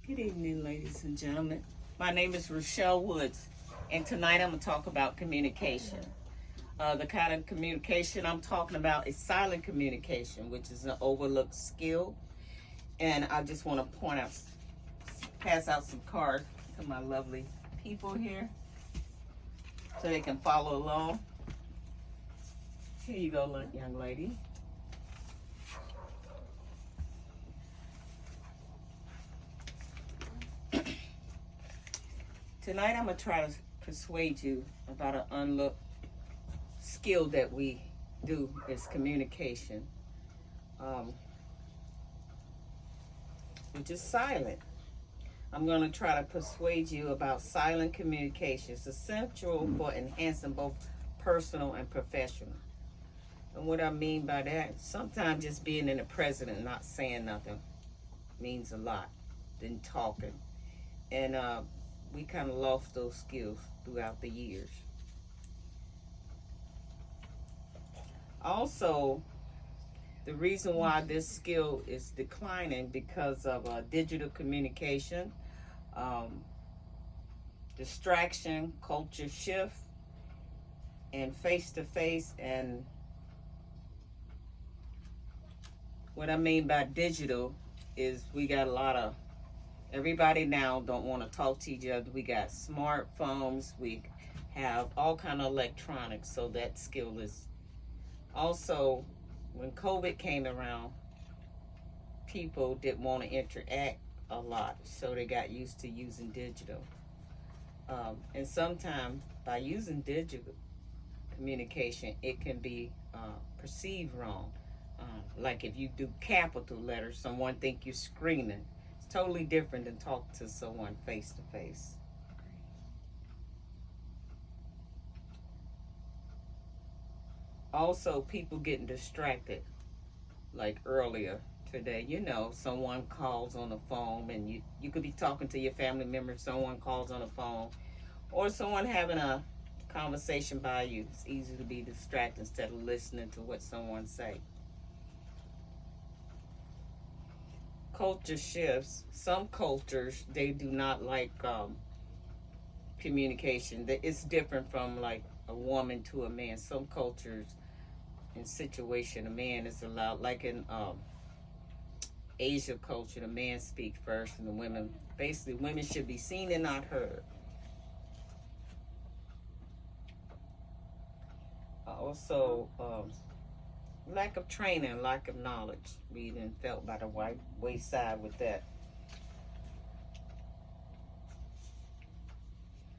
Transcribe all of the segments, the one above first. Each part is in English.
Good evening, ladies and gentlemen. My name is Rochelle Woods, and tonight I'm going to talk about communication. The kind of communication I'm talking about is silent communication, which is an overlooked skill. And I just want to pass out some cards to my lovely people here so they can follow along. Here you go, young lady. Tonight I'm going to try to persuade you about an unlooked skill that we do is communication, which is silent. I'm going to try to persuade you about silent communication. It's essential for enhancing both personal and professional. And what I mean by that, sometimes just being in the present and not saying nothing means a lot than talking. And we kind of lost those skills throughout the years. Also, the reason why this skill is declining because of digital communication, distraction, culture shift, and face-to-face. And what I mean by digital is we got a lot of everybody now don't want to talk to each other. We got smartphones. We have all kind of electronics. So that skill is also, when COVID came around, people didn't want to interact a lot. So they got used to using digital. And sometimes by using digital communication, it can be perceived wrong. Like if you do capital letters, someone think you're screaming. Totally different than talk to someone face to face. Also, people getting distracted, like earlier today. You know, someone calls on the phone, and you could be talking to your family member. Someone calls on the phone, or someone having a conversation by you. It's easy to be distracted instead of listening to what someone say. Culture shifts. Some cultures, they do not like communication. It's different from like a woman to a man. Some cultures and situation, a man is allowed, like in Asia culture, the man speak first and the women, basically women should be seen and not heard. Also, lack of training, lack of knowledge. We even felt by the wayside with that.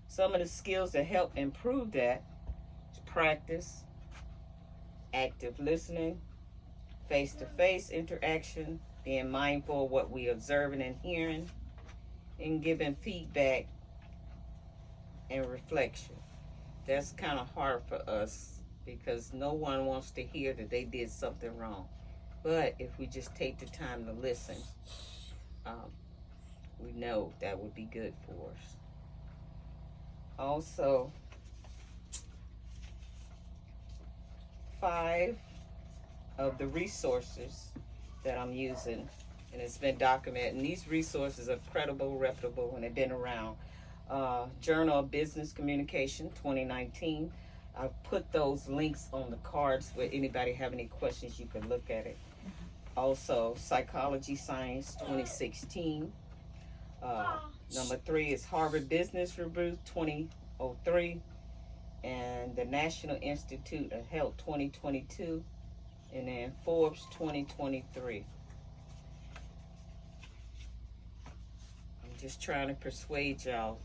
Some of the skills that help improve that is practice, active listening, face-to-face interaction, being mindful of what we're observing and hearing, and giving feedback and reflection. That's kind of hard for us because no one wants to hear that they did something wrong. But if we just take the time to listen, we know that would be good for us. Also, 5 of the resources that I'm using, and it's been documented, and these resources are credible, reputable, and they've been around. Journal of Business Communication 2019. I've put those links on the cards where anybody have any questions, you can look at it. Also, Psychology Science 2016. Number 3 is Harvard Business Review 2003. And the National Institute of Health 2022. And then Forbes 2023. I'm just trying to persuade y'all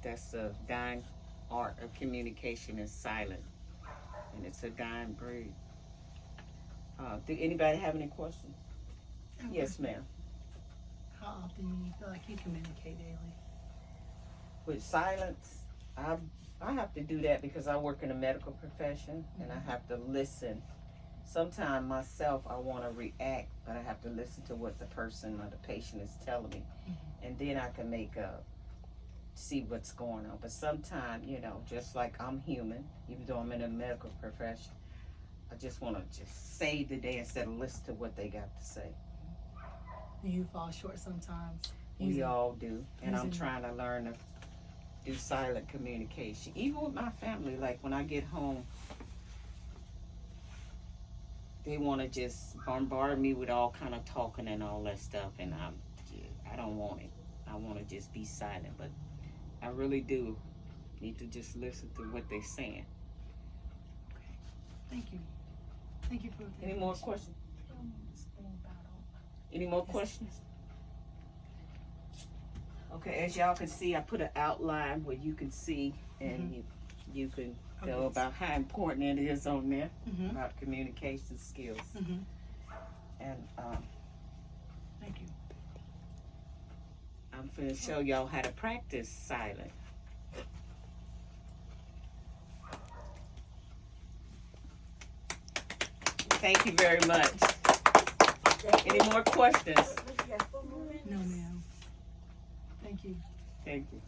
that's a dying art of communication is silent, and it's a dying breed. Do anybody have any questions? Yes, ma'am. How often do you feel like you communicate daily? With silence, I have to do that because I work in a medical profession, and I have to listen. Sometimes myself, I want to react, but I have to listen to what the person or the patient is telling me, and then I can see what's going on. But sometimes, just like I'm human, even though I'm in a medical profession, I just want to just save the day instead of listen to what they got to say. Do you fall short sometimes? We Easy. all do. And I'm Easy. trying to learn to do silent communication. Even with my family, like when I get home, they want to just bombard me with all kind of talking and all that stuff, and I don't want it. I want to just be silent, but I really do need to just listen to what they're saying. Thank you. Thank you for the Any more questions? Any more questions? Okay, as y'all can see, I put an outline where you can see, and you can tell about how important it is on there about communication skills. And Thank you. I'm going to show y'all how to practice silent. Thank you very much. Any more questions? No, ma'am. Thank you. Thank you.